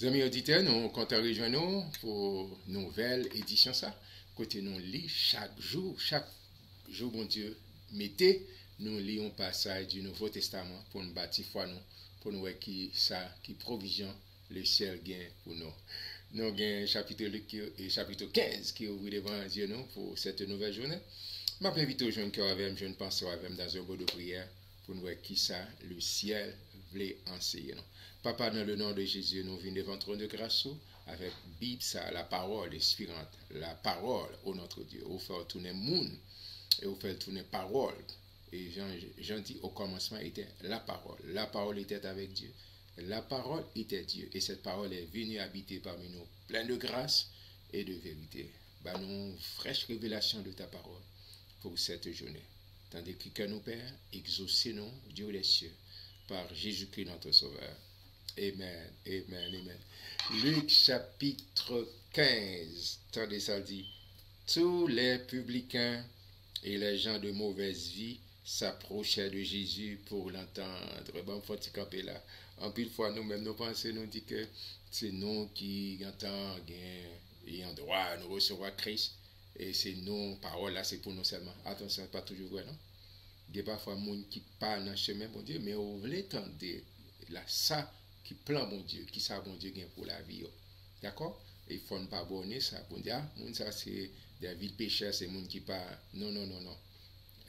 Amis auditeurs, nous comptons rejoindre nous pour une nouvelle édition ça. Côté nous lit chaque jour, bon Dieu, mettez, nous lisons un passage du Nouveau Testament pour nous bâtir foi nous, pour nous voir qui provision le ciel gain pour nous. Nous avons chapitre 15 qui ouvre devant Dieu nous pour cette nouvelle journée. Je m'invite aux jeunes qui ont je ne pense avec dans un mot de prière pour nous voir qui ça le ciel voulait enseigner nous. Papa, dans le nom de Jésus, nous venons devant ton de grâce avec Bible, ça, la parole inspirante, la parole, au notre Dieu, au faire tourner monde et au faire tourner parole. Et j'en dis au commencement était la parole était avec Dieu, la parole était Dieu, et cette parole est venue habiter parmi nous, pleine de grâce et de vérité. Bah, nous, fraîche révélation de ta parole pour cette journée. Tandis que nous, Père, exaucez-nous, Dieu des cieux, par Jésus-Christ notre Sauveur. Amen, amen, amen. Luc chapitre 15, tendez ça dit, tous les publicains et les gens de mauvaise vie s'approchaient de Jésus pour l'entendre. Bon, faut y camper là. En pile fois, nous-mêmes, nous pensons, nous dit que c'est nous qui entendons et en droit nous recevoir Christ. Et c'est nous, parole là, c'est pour nous seulement. Attention, c'est pas toujours vrai, non? Il y a parfois des gens qui parlent dans le chemin, bon Dieu, mais on veut entendre là, ça qui plan bon Dieu, qui ça bon Dieu gagne pour la vie. D'accord? Il faut ne pas abonner ça. Bon Dieu, ça c'est des villes pécheurs, c'est des gens qui pas. Non, non, non, non.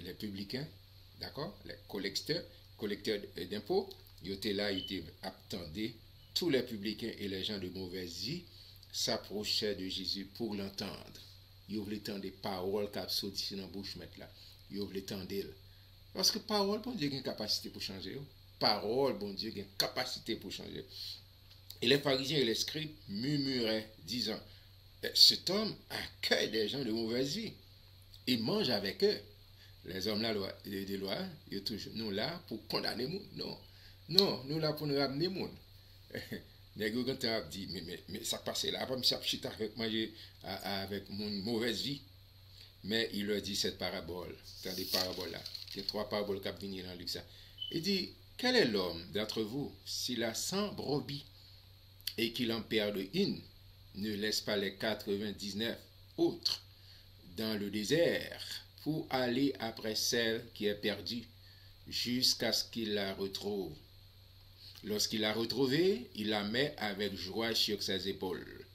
Les publicains, d'accord? Les collecteurs d'impôts, ils étaient là, ils étaient attendus. Tous les publicains et les gens de mauvaise vie s'approchaient de Jésus pour l'entendre. Ils voulaient entendre des paroles qui sortent dans la bouche là. Ils voulaient entendre. Parce que parole, bon Dieu, a une capacité pour changer. Parole, bon Dieu, a une capacité pour changer. Et les pharisiens et les scribes murmuraient, disant, cet homme accueille des gens de mauvaise vie. Il mange avec eux. Les hommes là, de loi, ils toujours nous là pour condamner les gens. Non. Non, nous là pour nous ramener les gens. Les gens ont dit, mais ça passe là, pas me chita avec manger avec mon mauvaise vie. Mais il leur dit cette parabole, dans des paraboles là. Il y a 3 paraboles qui viennent dans Luc ça. Il dit, quel est l'homme d'entre vous, s'il a 100 brebis et qu'il en perde une, ne laisse pas les 99 autres dans le désert pour aller après celle qui est perdue jusqu'à ce qu'il la retrouve. Lorsqu'il l'a retrouvée, il la met avec joie sur ses épaules.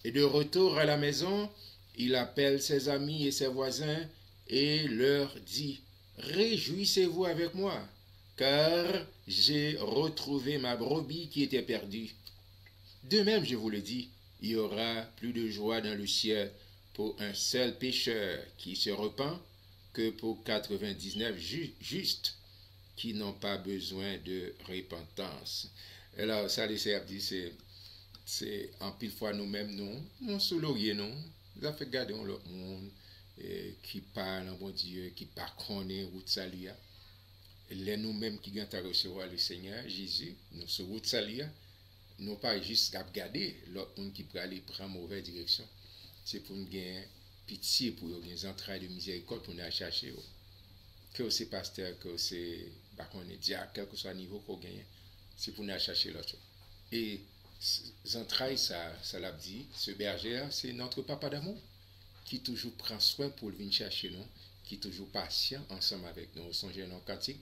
Et de retour à la maison, il appelle ses amis et ses voisins et leur dit, réjouissez-vous avec moi, car j'ai retrouvé ma brebis qui était perdue. De même, je vous le dis, il y aura plus de joie dans le ciel pour un seul pécheur qui se repent que pour 99 justes qui n'ont pas besoin de repentance. Et là, ça, les serfs disent, c'est en pile fois nous-mêmes, nous sous l'oreiller, nous avons fait garder l'autre monde qui parle en bon Dieu, qui ne connaît route salut. Les nous-mêmes qui viennent à recevoir le Seigneur Jésus, nous sur route salut, nous pas juste regarder l'autre monde qui peut aller prendre mauvaise direction. C'est pour nous gagner pitié, pour nous gagner entrailles de miséricorde pour nous chercher. Que c'est pasteur, que c'est diacre, quel que soit le niveau qu'on gagne, c'est pour nous chercher l'autre. Et entrailles, ça l'a dit, ce berger, c'est notre papa d'amour qui toujours prend soin pour venir chercher nous, qui est toujours patient ensemble avec nous. Songez dans le cantique.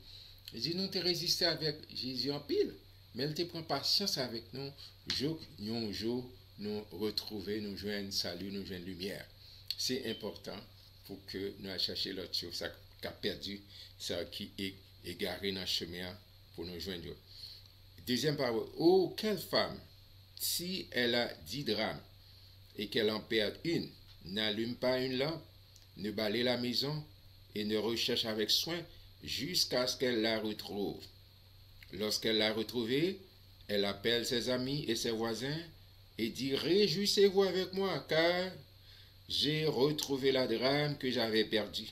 Il dit, nous te résister avec Jésus en pile, mais il te prend patience avec nous, jour, nous retrouver, nous joindre salut, nous joindre lumière. C'est important pour que nous cherchions l'autre chose, ça qui a perdu, ça qui est égaré dans le chemin pour nous joindre. Deuxième parole, oh, quelle femme, si elle a 10 drames et qu'elle en perd une, n'allume pas une lampe, ne balaye la maison et ne recherche avec soin jusqu'à ce qu'elle la retrouve. Lorsqu'elle l'a retrouvée, elle appelle ses amis et ses voisins et dit, réjouissez-vous avec moi, car j'ai retrouvé la drame que j'avais perdue.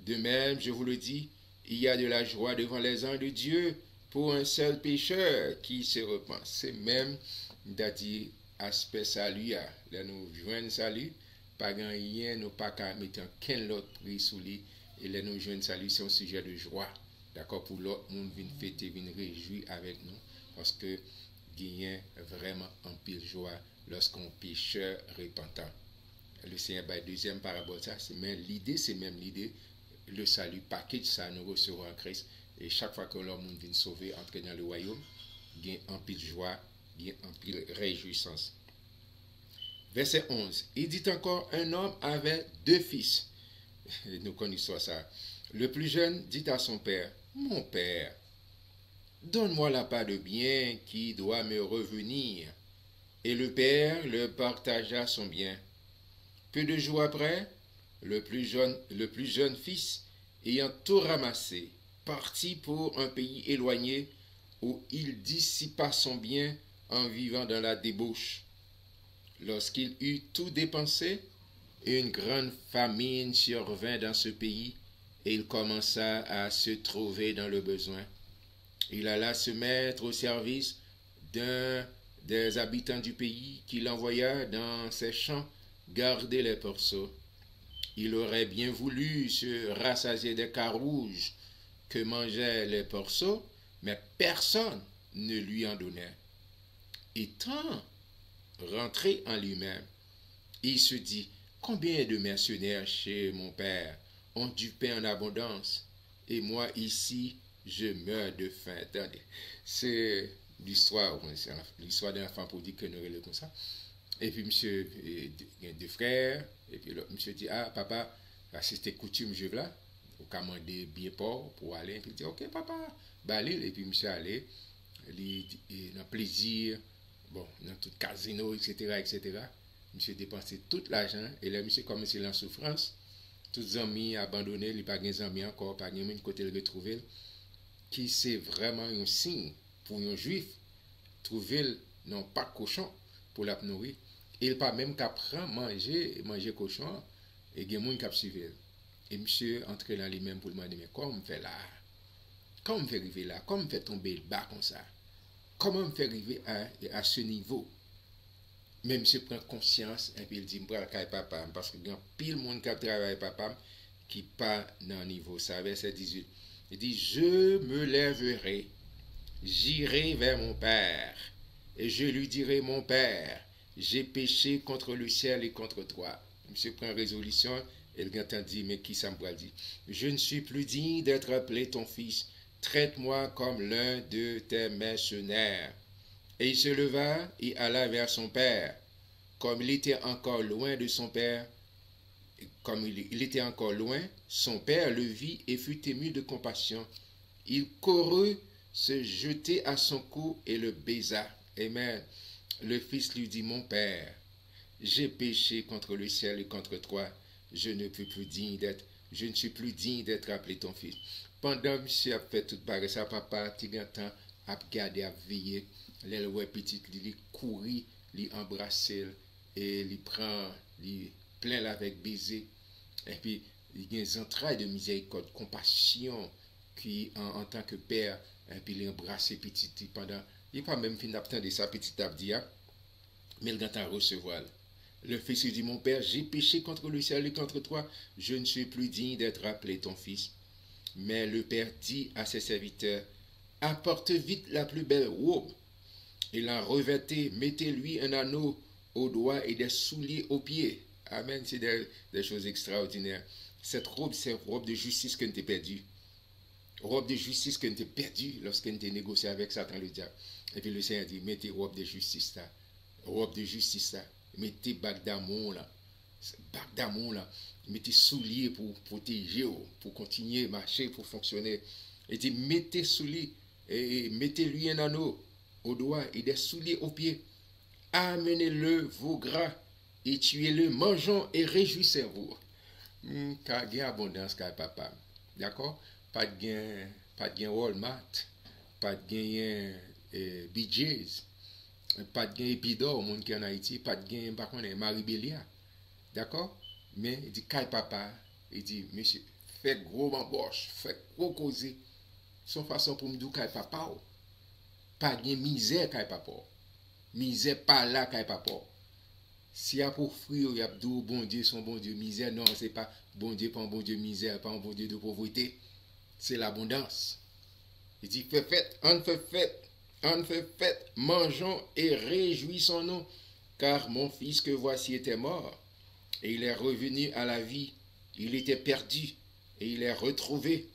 De même, je vous le dis, il y a de la joie devant les anges de Dieu pour un seul pécheur qui se repent. C'est même, dit, aspect salut, là nous joignons salut, pas rien, nous pas qu'à mettre qu'un autre prix sous lui, et là nous joignons salut, c'est un sujet de joie. D'accord, pour l'autre monde vient fêter, vient réjouir avec nous, parce que gagne vraiment en pile joie lorsqu'on pécheur repentant. Le Seigneur, deuxième parabole, ça, c'est même l'idée, le salut, package, ça, nous recevons en Christ. Et chaque fois que l'homme vient sauver, entrer dans le royaume, gagne en pile joie, gagne en pile réjouissance. Verset 11. Il dit encore, un homme avait 2 fils. Nous connaissons ça. Le plus jeune dit à son père, mon père, donne-moi la part de bien qui doit me revenir. Et le père leur partagea son bien. Peu de jours après, le plus jeune fils, ayant tout ramassé, partit pour un pays éloigné où il dissipa son bien en vivant dans la débauche. Lorsqu'il eut tout dépensé, une grande famine survint dans ce pays et il commença à se trouver dans le besoin. Il alla se mettre au service d'un des habitants du pays qui l'envoya dans ses champs garder les porceaux. Il aurait bien voulu se rassasier des carouges que mangeaient les porceaux, mais personne ne lui en donnait. Étant rentré en lui-même, il se dit, combien de mercenaires chez mon père ont du pain en abondance, et moi ici, je meurs de faim. Attendez, c'est l'histoire d'un enfant prodigue que nous relèvons comme ça. Et puis, monsieur, il y a 2 frères, et puis l'autre monsieur dit, ah, papa, c'était coutume, je là, au commander bien pour aller, et puis il dit, ok, papa, allez, et puis monsieur allait, il a plaisir, bon, dans tout casino, etc., etc., monsieur dépensé tout l'argent, et là, monsieur commençait en souffrance, tous les amis abandonnés, il n'y a pas de amis encore, pas de côté le retrouver, qui c'est vraiment un signe pour un juif, trouver non pas cochon pour la nourrir, il pas même qu'apprend manger cochon, et il y a des gens qui suivent. Et monsieur entre dans lui-même pour demander, mais comment on fait là? Comment on fait arriver là? Comment on fait tomber bas comme ça? Comment on fait arriver à ce niveau? Mais monsieur prend conscience et puis il dit, je vais papa, parce qu'il y a pile de monde qui travaille avec papa qui pas dans le niveau. Ça, verset 18. Il dit, je me lèverai, j'irai vers mon père, et je lui dirai, mon père, j'ai péché contre le ciel et contre toi. Monsieur prend résolution, et le gars dit, mais qui ça me dit? Je ne suis plus digne d'être appelé ton fils. Traite-moi comme l'un de tes mercenaires. Et il se leva et alla vers son père. Comme il était encore loin de son père, son père le vit et fut ému de compassion. Il courut se jeter à son cou et le baisa. Amen. Le fils lui dit, mon père, j'ai péché contre le ciel et contre toi. Je ne suis plus digne d'être appelé ton fils. Pendant que monsieur a fait tout pareil, ça papa, Tigantan, a regardé, a veillé. L'elle ouais petite, il courit, il embrasse, et il prend, il plein avec baiser. Et puis, il y a des entrailles de miséricorde, compassion, qui en tant que père, et puis il embrasse petit pendant, il n'est pas même fini d'attendre sa petite abdia, mais il va recevoir. Le fils lui dit, mon père, j'ai péché contre le ciel et contre toi, je ne suis plus digne d'être appelé ton fils. Mais le père dit à ses serviteurs, apporte vite la plus belle robe. Il en revêtait, mettez-lui un anneau au doigt et des souliers aux pieds. Amen, c'est des choses extraordinaires. Cette robe, c'est une robe de justice que nous avons perdue. Robe de justice que nous avons perdue lorsque nous avons négocié avec Satan le diable. Et puis le Seigneur dit, mettez robe de justice là. Robe de justice là. Mettez bague d'amour là. Bague d'amour là. Mettez souliers pour protéger, pour continuer à marcher, pour fonctionner. Il dit, mettez souliers et mettez-lui un anneau au doigt et des souliers aux pieds. Amenez-le vos gras et tuez-le, mangeons et réjouissez-vous. Car il y a abondance, car papa. D'accord? Pas de gain Walmart, pas de gain BJ's, pas de gain Epidor, au monde qui est en Haïti, pas de gain, par contre, Maribelia. D'accord? Mais il dit, car papa, il dit, monsieur, faites gros embauche, faites gros causer. Son façon pour me dire, car papa, pas de misère, car papa. Misère pas là, car papa. Si y a pour fruit, il y a deux bon Dieu, son bon Dieu, misère, non, c'est pas bon Dieu, pas un bon Dieu misère, pas un bon Dieu de pauvreté. C'est l'abondance. Il dit, faites fête, on fait fête. En fait fête, mangeons et réjouissons-nous, car mon fils que voici était mort, et il est revenu à la vie. Il était perdu, et il est retrouvé.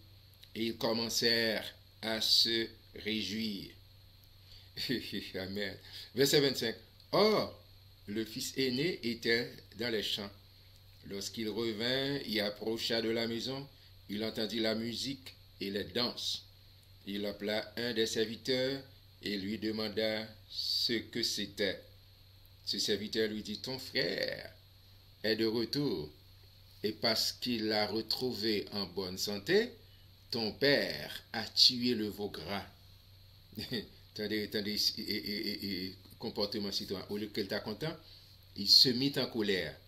Et ils commencèrent à se réjouir. Amen. Verset 25. Or, le fils aîné était dans les champs. Lorsqu'il revint et approcha de la maison, il entendit la musique et les danses. Il appela un des serviteurs et lui demanda ce que c'était. Ce serviteur lui dit, ton frère est de retour, et parce qu'il l'a retrouvé en bonne santé, ton père a tué le veau gras. Attendez, comportement citoyen. Au lieu qu'elle t'a content, il se mit en colère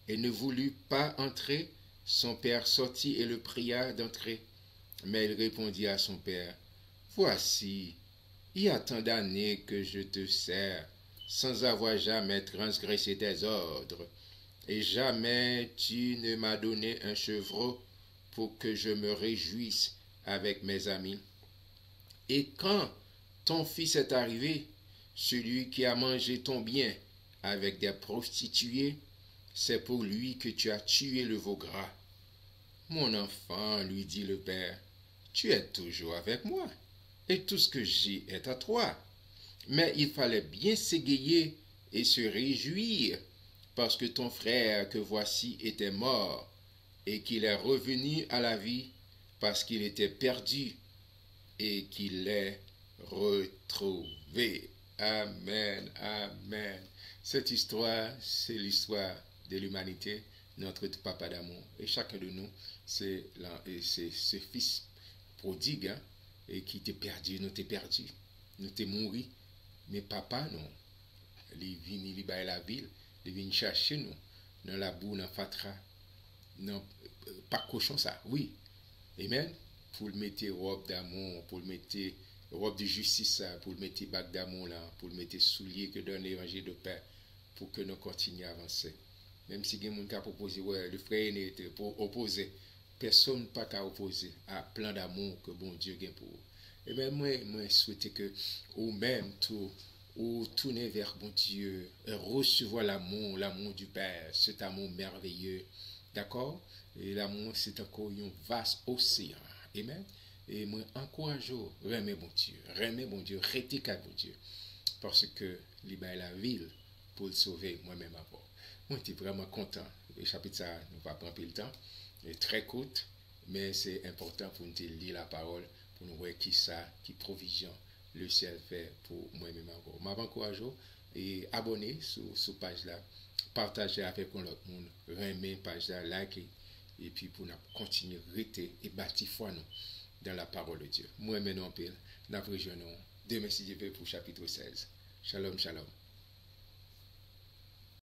et ne voulut pas entrer. Son père sortit et le pria d'entrer. Mais il répondit à son père, voici, il y a tant d'années que je te sers, sans avoir jamais transgressé tes ordres, et jamais tu ne m'as donné un chevreau pour que je me réjouisse avec mes amis. Et quand ton fils est arrivé, celui qui a mangé ton bien avec des prostituées, c'est pour lui que tu as tué le veau gras. Mon enfant, lui dit le père, tu es toujours avec moi, et tout ce que j'ai est à toi. Mais il fallait bien s'égayer et se réjouir, parce que ton frère que voici était mort, et qu'il est revenu à la vie, parce qu'il était perdu, et qu'il est retrouvé. Amen, amen. Cette histoire, c'est l'histoire de l'humanité, notre papa d'amour. Et chacun de nous, c'est ce fils prodigue, hein, et qui t'est perdu, nous t'es perdu, nous t'es mouru. Mais papa, non. Il vient, il va la ville, il vient chercher nous, dans la boue, dans la fatra, non, pas cochon ça, oui. Amen. Pour le mettre robe d'amour, pour le mettre robe de justice, pour le mettre bague d'amour là, pour le mettre soulier que donne l'évangile de paix, pour que nous continuions à avancer. Même si quelqu'un qui a proposé, ouais, le frère était pour opposer, personne pas qu'à opposer à plein d'amour que bon Dieu gagne pour vous. Et bien moi souhaite que ou même tout ou tourner vers bon Dieu, recevoir l'amour du Père, cet amour merveilleux, d'accord? Et l'amour c'est encore un vaste océan, amen. Et moi encourage, remets bon Dieu, restez qu'à bon Dieu, parce que libère la ville pour le sauver moi-même avant. Moi j'étais vraiment content. Le chapitre ça nous va prendre le temps, est très court, mais c'est important pour nous lire la parole, pour nous voir qui provision le ciel fait pour moi-même encore. Je m'encourage et abonner sur page là, partager avec l'autre monde, remettre page là, liker, et puis pour nous continuer à rester et bâtir foi nous dans la parole de Dieu. Moi maintenant en pile, nous rejoignons demain si Dieu veut pour chapitre 16. Shalom, shalom.